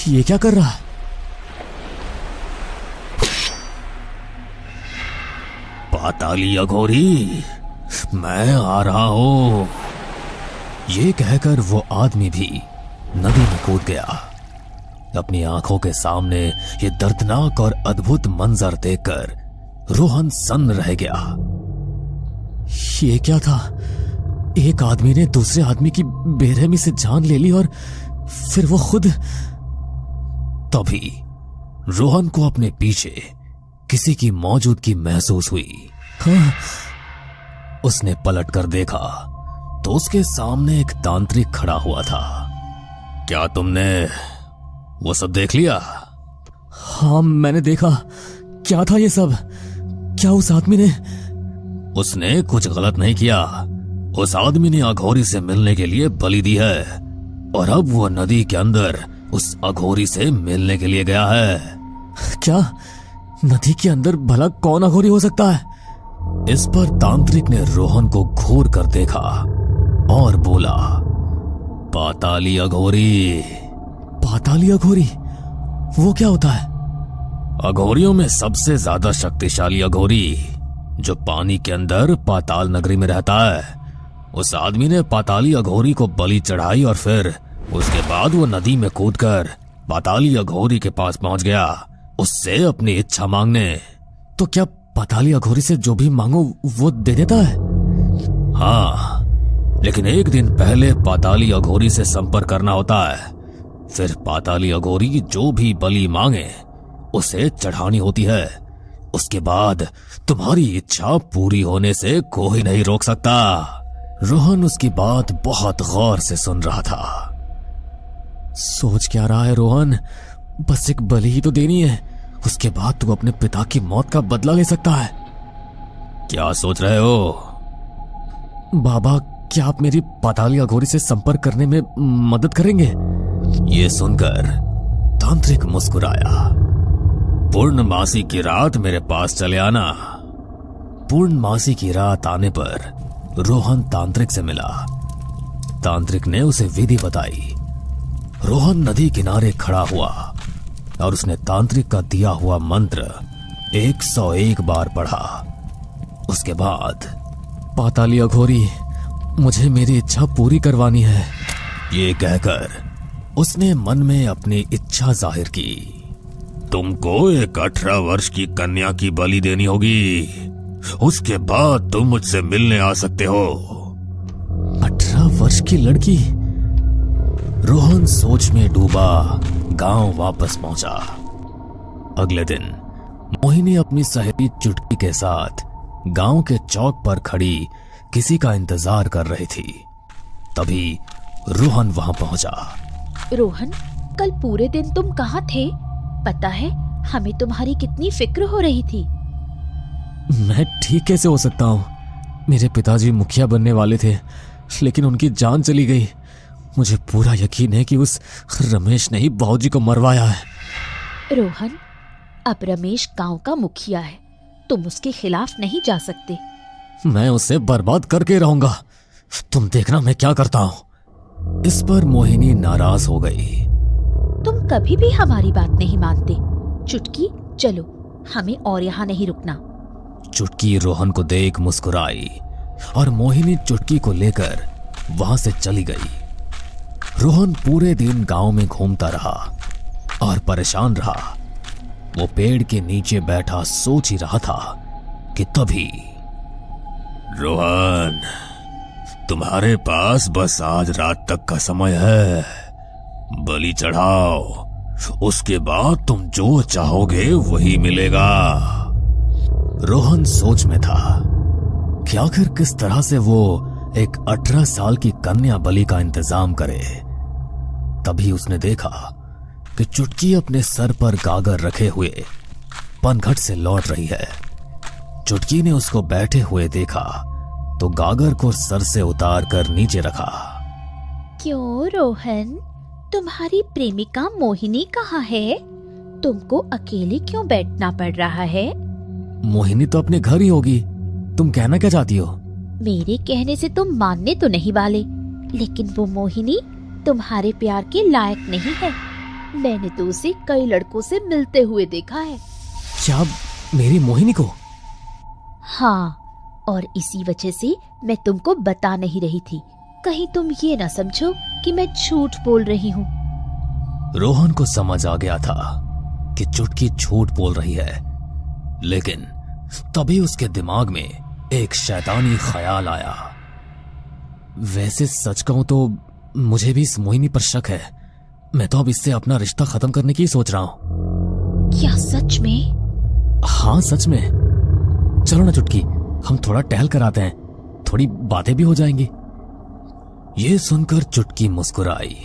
ये क्या कर रहा है? पाताली अघोरी, मैं आ रहा हूं। ये कहकर वो आदमी भी नदी में कूद गया। अपनी आंखों के सामने ये दर्दनाक और अद्भुत मंजर देखकर रोहन सन्न रह गया। ये क्या था? एक आदमी ने दूसरे आदमी की बेरहमी से जान ले ली और फिर वो खुद। तभी रोहन को अपने पीछे किसी की मौजूदगी महसूस हुई। हाँ, उसने पलट कर देखा तो उसके सामने एक तांत्रिक खड़ा हुआ था। क्या तुमने वो सब देख लिया? हाँ, मैंने देखा। क्या था ये सब? क्या उस आदमी ने? उसने कुछ गलत नहीं किया। उस आदमी ने अघोरी से मिलने के लिए बलि दी है और अब वो नदी के अंदर उस अघोरी से मिलने के लिए गया है। क्या? नदी के अंदर भला कौन अघोरी हो सकता है? इस पर तांत्रिक ने रोहन को घूर कर देखा और बोला, पाताली अघोरी। पाताली अघोरी? वो क्या होता है? अघोरियों में सबसे ज्यादा शक्तिशाली अघोरी जो पानी के अंदर पाताल नगरी में रहता है। उस आदमी ने पाताली अघोरी को बलि चढ़ाई और फिर उसके बाद वो नदी में कूदकर पाताली अघोरी के पास पहुंच गया उससे अपनी इच्छा मांगने। तो क्या पाताली अघोरी से जो भी मांगो वो दे देता है? हाँ, लेकिन एक दिन पहले पाताली अघोरी से संपर्क करना होता है। फिर पाताली अघोरी जो भी बलि मांगे उसे चढ़ानी होती है। उसके बाद तुम्हारी इच्छा पूरी होने से कोई नहीं रोक सकता। रोहन उसकी बात बहुत गौर से सुन रहा था। सोच क्या रहा है रोहन? बस एक बलि ही तो देनी है, उसके बाद तू अपने पिता की मौत का बदला ले सकता है। क्या सोच रहे हो? बाबा, क्या आप मेरी पाताली अघोरी से संपर्क करने में मदद करेंगे? ये सुनकर तांत्रिक मुस्कुराया। पूर्णमासी की रात मेरे पास चले आना। पूर्णमासी की रात आने पर रोहन तांत्रिक से मिला। तांत्रिक ने उसे विधि बताई। रोहन नदी किनारे खड़ा हुआ और उसने तांत्रिक का दिया हुआ मंत्र 101 बार पढ़ा। उसके बाद, पाताली अघोरी, मुझे मेरी इच्छा पूरी करवानी है, ये कहकर उसने मन में अपनी इच्छा जाहिर की। तुमको एक 18 वर्ष की कन्या की बलि देनी होगी, उसके बाद तुम मुझसे मिलने आ सकते हो। 18 वर्ष की लड़की? रोहन सोच में डूबा गांव वापस पहुंचा। अगले दिन मोहिनी अपनी सहेली चुटकी के साथ गांव के चौक पर खड़ी किसी का इंतजार कर रही थी। तभी रोहन वहां पहुंचा। रोहन, कल पूरे दिन तुम कहाँ थे? पता है हमें तुम्हारी कितनी फिक्र हो रही थी। मैं ठीक कैसे हो सकता हूँ? मेरे पिताजी मुखिया बनने वाले थे, लेकिन उनकी जान चली गई। मुझे पूरा यकीन है कि उस रमेश ने ही बाबूजी को मरवाया है। रोहन, अब रमेश गांव का मुखिया है, तुम उसके खिलाफ नहीं जा सकते। मैं उसे बर्बाद करके रहूंगा, तुम देखना मैं क्या करता हूँ। इस पर मोहिनी नाराज हो गई। तुम कभी भी हमारी बात नहीं मानते। चुटकी, चलो, हमें और यहाँ नहीं रुकना। चुटकी रोहन को देख मुस्कुराई और मोहिनी चुटकी को लेकर वहां से चली गई। रोहन पूरे दिन गांव में घूमता रहा और परेशान रहा। वो पेड़ के नीचे बैठा सोच ही रहा था कि तभी, रोहन, तुम्हारे पास बस आज रात तक का समय है। बलि चढ़ाओ, उसके बाद तुम जो चाहोगे वही मिलेगा। रोहन सोच में था कि आखिर किस तरह से वो एक 18 साल की कन्या बलि का इंतजाम करे। तभी उसने देखा कि चुटकी अपने सर पर गागर रखे हुए पनघट से लौट रही है। चुटकी ने उसको बैठे हुए देखा तो गागर को सर से उतार कर नीचे रखा। क्यों रोहन, तुम्हारी प्रेमिका मोहिनी कहाँ है? तुमको अकेले क्यों बैठना पड़ रहा है? मोहिनी तो अपने घर ही होगी, तुम कहना क्या चाहती हो? मेरे कहने से तुम मानने तो नहीं वाले, लेकिन वो मोहिनी तुम्हारे प्यार के लायक नहीं है। मैंने तो उसे कई लड़कों से मिलते हुए देखा है। क्या मेरी मोहिनी को? हाँ, और इसी वजह से मैं तुमको बता नहीं रही थी, कहीं तुम ये ना समझो कि मैं झूठ बोल रही हूँ। रोहन को समझ आ गया था कि चुटकी झूठ बोल रही है, लेकिन तभी उसके दिमाग में एक शैतानी ख्याल आया। वैसे सच कहूं तो मुझे भी इस मोहिनी पर शक है। मैं तो अब इससे अपना रिश्ता खत्म करने की सोच रहा हूं। क्या सच में? हाँ सच में। चलो ना चुटकी, हम थोड़ा टहल कर आते हैं, थोड़ी बातें भी हो जाएंगी। ये सुनकर चुटकी मुस्कुराई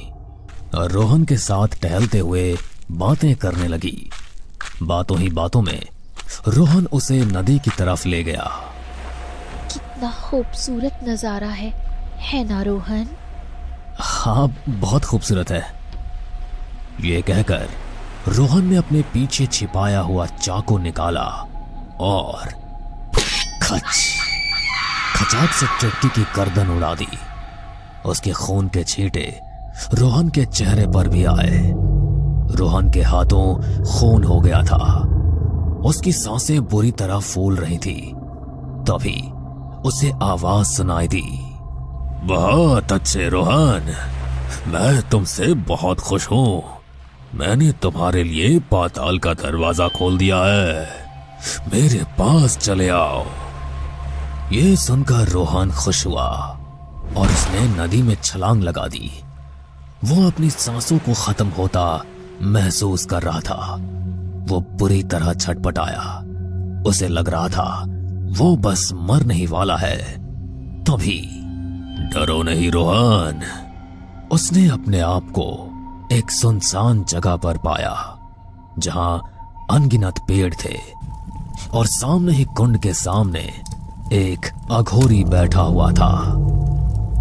और रोहन के साथ टहलते हुए बातें करने लगी। बातों ही बातों में रोहन उसे नदी की तरफ ले गया। कितना खूबसूरत नजारा है ना रोहन? हाँ बहुत खूबसूरत है। ये कहकर रोहन ने अपने पीछे छिपाया हुआ चाकू निकाला और खचाक से चुटकी की गर्दन उड़ा दी। उसके खून के छींटे रोहन के चेहरे पर भी आए। रोहन के हाथों खून हो गया था, उसकी सांसें बुरी तरह फूल रही थी। तभी उसे आवाज सुनाई दी। बहुत अच्छे रोहन, मैं तुमसे बहुत खुश हूं। मैंने तुम्हारे लिए पाताल का दरवाजा खोल दिया है, मेरे पास चले आओ। ये सुनकर रोहन खुश हुआ और उसने नदी में छलांग लगा दी। वो अपनी सांसों को खत्म होता महसूस कर रहा था। वो बुरी तरह छटपटाया। उसे लग रहा था वो बस मर नहीं वाला है। तभी डरो नहीं रोहन, उसने अपने आप को एक सुनसान जगह पर पाया जहां अनगिनत पेड़ थे और सामने ही कुंड के सामने एक अघोरी बैठा हुआ था।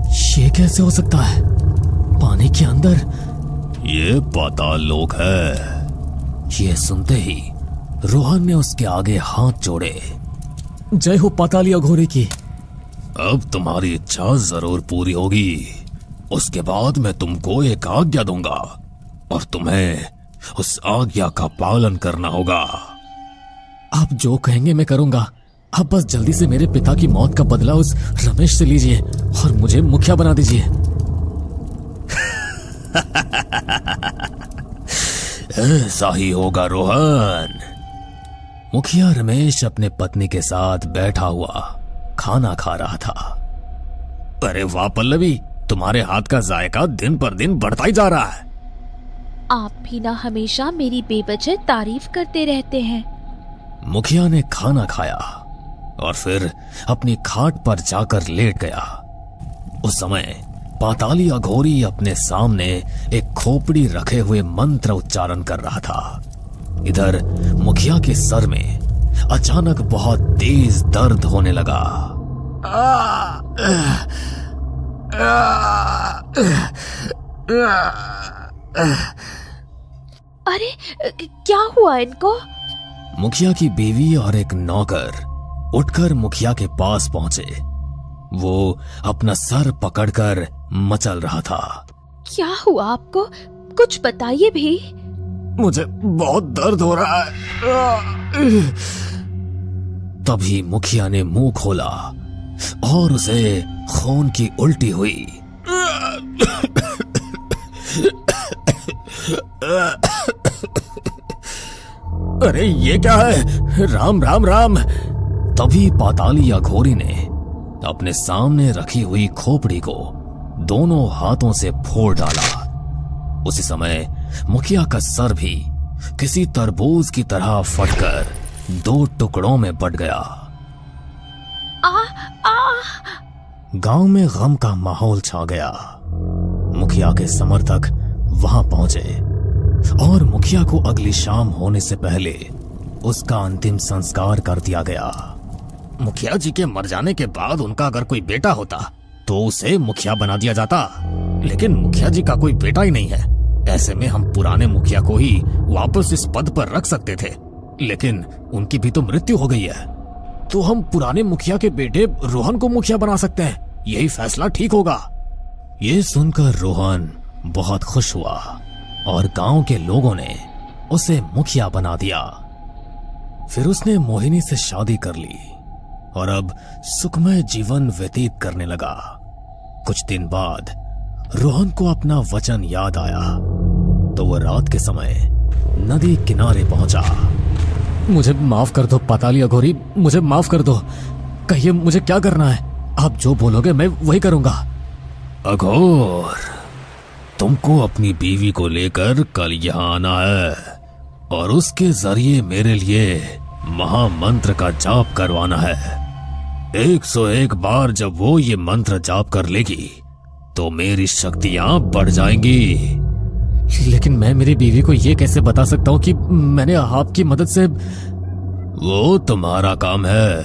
ये कैसे हो सकता है? पानी के अंदर? ये पाताल लोक है। ये सुनते ही रोहन ने उसके आगे हाथ जोड़े। जय हो पाताली अघोरी की। अब तुम्हारी इच्छा जरूर पूरी होगी। उसके बाद मैं तुमको एक आज्ञा दूंगा और तुम्हें उस आज्ञा का पालन करना होगा। आप जो कहेंगे मैं करूंगा। आप बस जल्दी से मेरे पिता की मौत का बदला उस रमेश से लीजिए और मुझे मुखिया बना दीजिए। ऐसा ही होगा रोहन। मुखिया रमेश अपने पत्नी के साथ बैठा हुआ खाना खा रहा था। अरे वाह पल्लवी, तुम्हारे हाथ का जायका दिन पर दिन बढ़ता ही जा रहा है। आप भी ना हमेशा मेरी बेवजह तारीफ करते रहते हैं। मुखिया ने खाना खाया और फिर अपनी खाट पर जाकर लेट गया। उस समय पाताली अघोरी अपने सामने एक खोपड़ी रखे हुए मंत्र उच्चारण कर रहा था। इधर मुखिया के सर में अचानक बहुत तेज दर्द होने लगा। अरे क्या हुआ इनको? मुखिया की बीवी और एक नौकर उठकर मुखिया के पास पहुंचे। वो अपना सर पकड़कर मचल रहा था। क्या हुआ आपको? कुछ बताइए भी। मुझे बहुत दर्द हो रहा है। तभी मुखिया ने मुंह खोला और उसे खून की उल्टी हुई। अरे ये क्या है? राम राम राम। तभी पाताली अघोरी ने अपने सामने रखी हुई खोपड़ी को दोनों हाथों से फोड़ डाला। उसी समय मुखिया का सर भी किसी तरबूज की तरह फटकर 2 टुकड़ों में बट गया। गांव में गम का माहौल छा गया। मुखिया के समर्थक वहां पहुंचे और मुखिया को अगली शाम होने से पहले उसका अंतिम संस्कार कर दिया गया। मुखिया जी के मर जाने के बाद उनका अगर कोई बेटा होता तो उसे मुखिया बना दिया जाता, लेकिन मुखिया जी का कोई बेटा ही नहीं है। ऐसे में हम पुराने मुखिया को ही वापस इस पद पर रख सकते थे, लेकिन उनकी भी तो मृत्यु हो गई है। तो हम पुराने मुखिया के बेटे रोहन को मुखिया बना सकते हैं। यही फैसला ठीक होगा। ये सुनकर रोहन बहुत खुश हुआ और गांव के लोगों ने उसे मुखिया बना दिया। फिर उसने मोहिनी से शादी कर ली और अब सुखमय जीवन व्यतीत करने लगा। कुछ दिन बाद रोहन को अपना वचन याद आया तो वह रात के समय नदी किनारे पहुंचा। मुझे माफ कर दो पाताली अघोरी, मुझे माफ कर दो। कहिए मुझे क्या करना है? आप जो बोलोगे मैं वही करूंगा। अघोर, तुमको अपनी बीवी को लेकर कल यहाँ आना है और उसके जरिए मेरे लिए महामंत्र का जाप करवाना है। 101 बार जब वो ये मंत्र जाप कर लेगी तो मेरी शक्तियां बढ़ जाएंगी। लेकिन मैं मेरी बीवी को ये कैसे बता सकता हूँ कि मैंने आपकी मदद से? वो तुम्हारा काम है।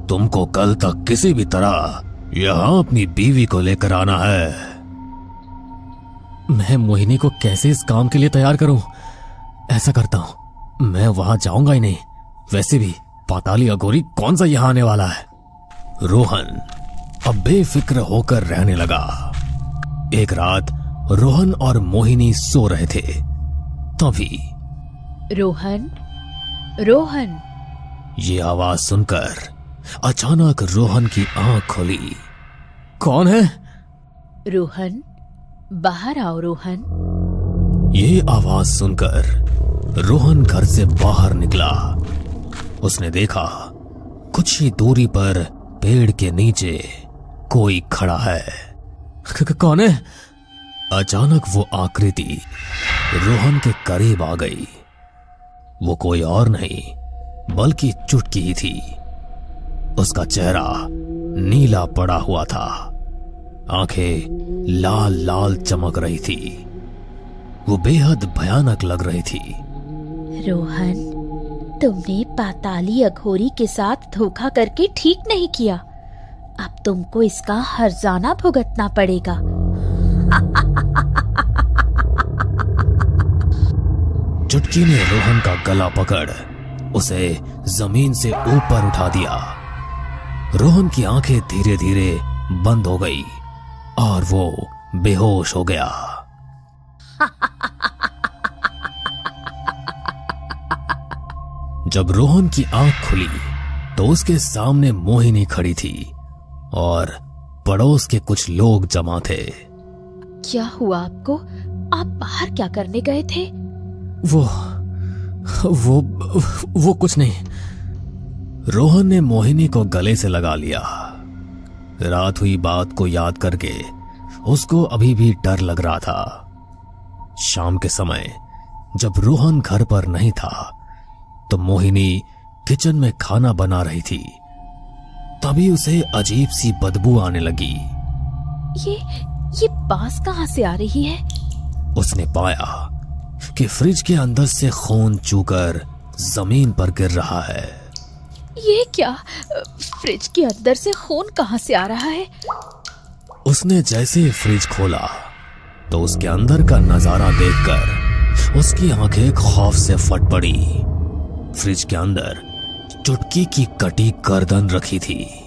तुमको कल तक किसी भी तरह यहाँ अपनी बीवी को लेकर आना है। मैं मोहिनी को कैसे इस काम के लिए तैयार करूं? ऐसा करता हूं, मैं वहां जाऊंगा ही नहीं। वैसे भी पाताली अघोरी कौन सा यहां आने वाला है? रोहन अब बेफिक्र होकर रहने लगा। एक रात रोहन और मोहिनी सो रहे थे, तभी रोहन, रोहन। ये आवाज सुनकर अचानक रोहन की आंख खुली। कौन है? रोहन, बाहर आओ रोहन। ये आवाज सुनकर रोहन घर से बाहर निकला। उसने देखा कुछ ही दूरी पर पेड़ के नीचे कोई खड़ा है। कौन है? अचानक वो आकृति रोहन के करीब आ गई। वो कोई और नहीं बल्कि चुटकी ही थी। उसका चेहरा नीला पड़ा हुआ था, आंखें लाल लाल चमक रही थी। वो बेहद भयानक लग रही थी। रोहन, तुमने पाताली अघोरी के साथ धोखा करके ठीक नहीं किया। अब तुमको इसका हर्जाना भुगतना पड़ेगा। चुटकी ने रोहन का गला पकड़ उसे जमीन से ऊपर उठा दिया। रोहन की आंखें धीरे धीरे बंद हो गई और वो बेहोश हो गया। जब रोहन की आंख खुली तो उसके सामने मोहिनी खड़ी थी और पड़ोस के कुछ लोग जमा थे। क्या हुआ आपको? आप बाहर क्या करने गए थे? वो कुछ नहीं। रोहन ने मोहिनी को गले से लगा लिया। रात हुई बात को याद करके उसको अभी भी डर लग रहा था। शाम के समय जब रोहन घर पर नहीं था तो मोहिनी किचन में खाना बना रही थी। तभी उसे अजीब सी बदबू आने लगी। ये बांस कहां से आ रही है? उसने पाया कि फ्रिज के अंदर से खून चूकर जमीन पर गिर रहा है। ये क्या? फ्रिज के अंदर से खून कहां से आ रहा है? उसने जैसे ही फ्रिज खोला तो उसके अंदर का नजारा देखकर उसकी आंखें खौफ से फट पड़ी। फ्रिज के अंदर चुटकी की कटी गर्दन रखी थी।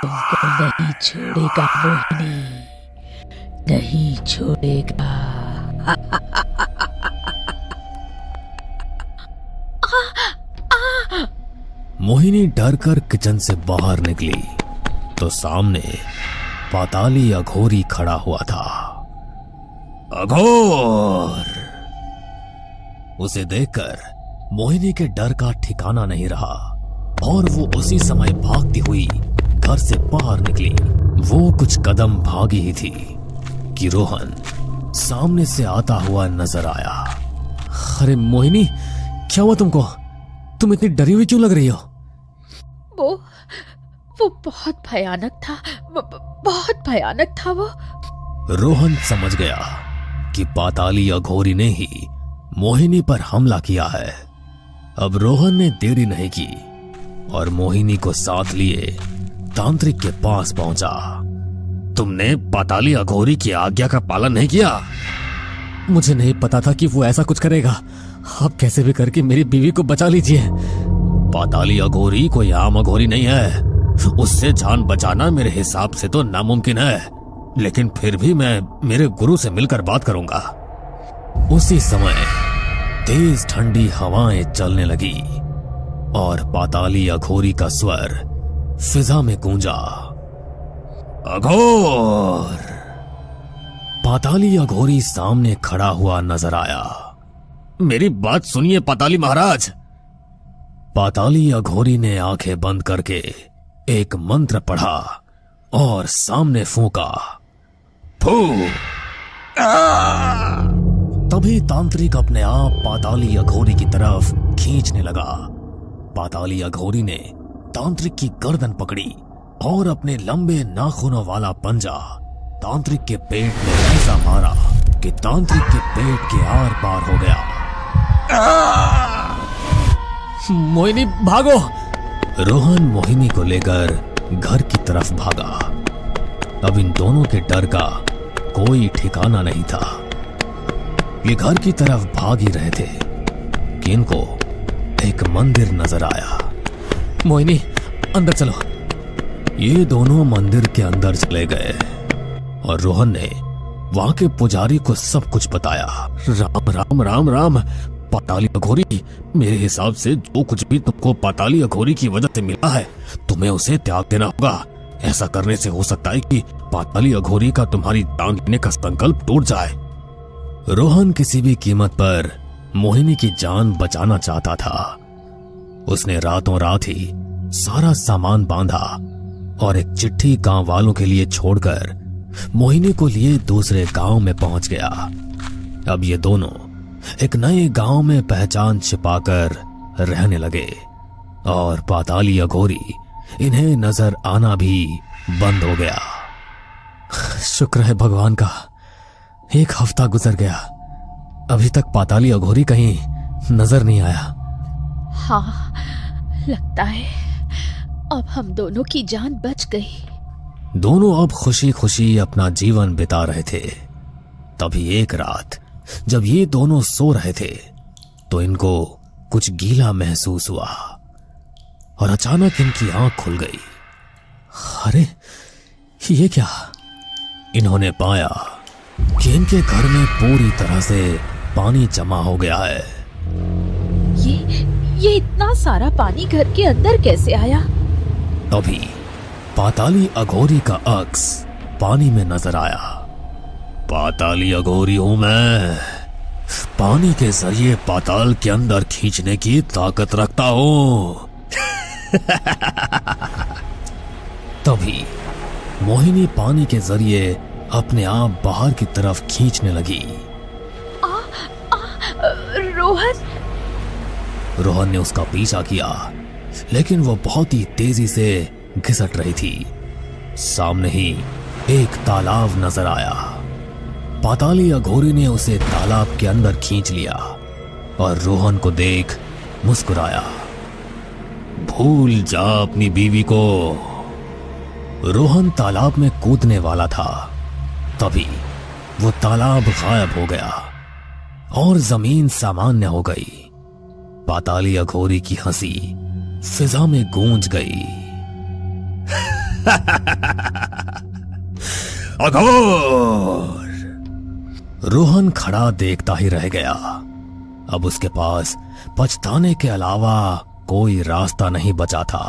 तुमको नहीं छोड़ेगा मोहिनी, नहीं छोड़ेगा। मोहिनी डरकर किचन से बाहर निकली तो सामने पाताली अघोरी खड़ा हुआ था। अघोर! उसे देखकर मोहिनी के डर का ठिकाना नहीं रहा और वो उसी समय भागती हुई घर से बाहर निकली। वो कुछ कदम भागी ही थी कि रोहन सामने से आता हुआ नजर आया। अरे मोहिनी, क्या हुआ तुमको? तुम इतनी डरी हुई क्यों लग रही हो? वो बहुत भयानक था, बहुत भयानक था वो। रोहन समझ गया कि पाताली अघोरी ने ही मोहिनी पर हमला किया है। अब रोहन ने देरी नहीं की और मोहिनी को साथ लिए तांत्रिक के पास पहुंचा। तुमने पाताली अघोरी की आज्ञा का पालन नहीं किया? मुझे नहीं पता था कि वो ऐसा कुछ करेगा। आप कैसे भी करके मेरी बीवी को बचा लीजिए। पाताली अघोरी कोई आम अघोरी नहीं है। उससे जान बचाना मेरे हिसाब से तो नामुमकिन है, लेकिन फिर भी मैं मेरे गुरु से मिलकर बात करूंगा। उसी समय तेज ठंडी हवाएं चलने लगी और पाताली अघोरी का स्वर फिजा में गूंजा। अघोर! पाताली अघोरी सामने खड़ा हुआ नजर आया। मेरी बात सुनिए पाताली महाराज। पाताली अघोरी ने आंखें बंद करके एक मंत्र पढ़ा और सामने फूंका। फू! तभी तांत्रिक अपने आप पाताली अघोरी की तरफ खींचने लगा। पाताली अघोरी ने तांत्रिक की गर्दन पकड़ी और अपने लंबे नाखूनों वाला पंजा तांत्रिक के पेट में ऐसा मारा कि तांत्रिक के पेट के आर पार हो गया। मोहिनी भागो! रोहन मोहिनी को लेकर घर की तरफ भागा। अब इन दोनों के डर का कोई ठिकाना नहीं था। ये घर की तरफ भाग ही रहे थे कि इनको एक मंदिर नजर आया। मोहिनी अंदर चलो। ये दोनों मंदिर के अंदर चले गए और रोहन ने वहां के पुजारी को सब कुछ बताया। राम राम राम राम। पाताली अघोरी, मेरे हिसाब से जो कुछ भी तुमको पाताली अघोरी की वजह से मिला है, तुम्हें उसे त्याग देना होगा। ऐसा करने से हो सकता है कि पाताली अघोरी का तुम्हारी जान लेने का संकल्प टूट जाए। रोहन किसी भी कीमत पर मोहिनी की जान बचाना चाहता था। उसने रातों रात ही सारा सामान बांधा और एक चिट्ठी गांव वालों के लिए छोड़कर मोहिनी को लिए दूसरे गांव में पहुंच गया। अब ये दोनों एक नए गांव में पहचान छिपाकर रहने लगे और पाताली अघोरी इन्हें नजर आना भी बंद हो गया। शुक्र है भगवान का, एक हफ्ता गुजर गया, अभी तक पाताली अघोरी कहीं नजर नहीं आया। हाँ, लगता है अब हम दोनों की जान बच गई। दोनों अब खुशी खुशी अपना जीवन बिता रहे थे। तभी एक रात जब ये दोनों सो रहे थे तो इनको कुछ गीला महसूस हुआ और अचानक इनकी आंख खुल गई। अरे ये क्या? इन्होंने पाया कि इनके घर में पूरी तरह से पानी जमा हो गया है। ये इतना सारा पानी घर के अंदर कैसे आया? तभी पाताली अघोरी का अक्स पानी में नजर आया। पाताली अघोरी हूं मैं, पानी के जरिए पाताल के अंदर खींचने की ताकत रखता हूं। तभी मोहिनी पानी के जरिए अपने आप बाहर की तरफ खींचने लगी। रोहन ने उसका पीछा किया, लेकिन वो बहुत ही तेजी से घिसट रही थी। सामने ही एक तालाब नजर आया। पाताली अघोरी ने उसे तालाब के अंदर खींच लिया और रोहन को देख मुस्कुराया। भूल जा अपनी बीवी को। रोहन तालाब में कूदने वाला था, तभी वो तालाब गायब हो गया और जमीन सामान्य हो गई। पाताली अघोरी की हंसी फिजा में गूंज गई। अघोर! रोहन खड़ा देखता ही रह गया। अब उसके पास पछताने के अलावा कोई रास्ता नहीं बचा था।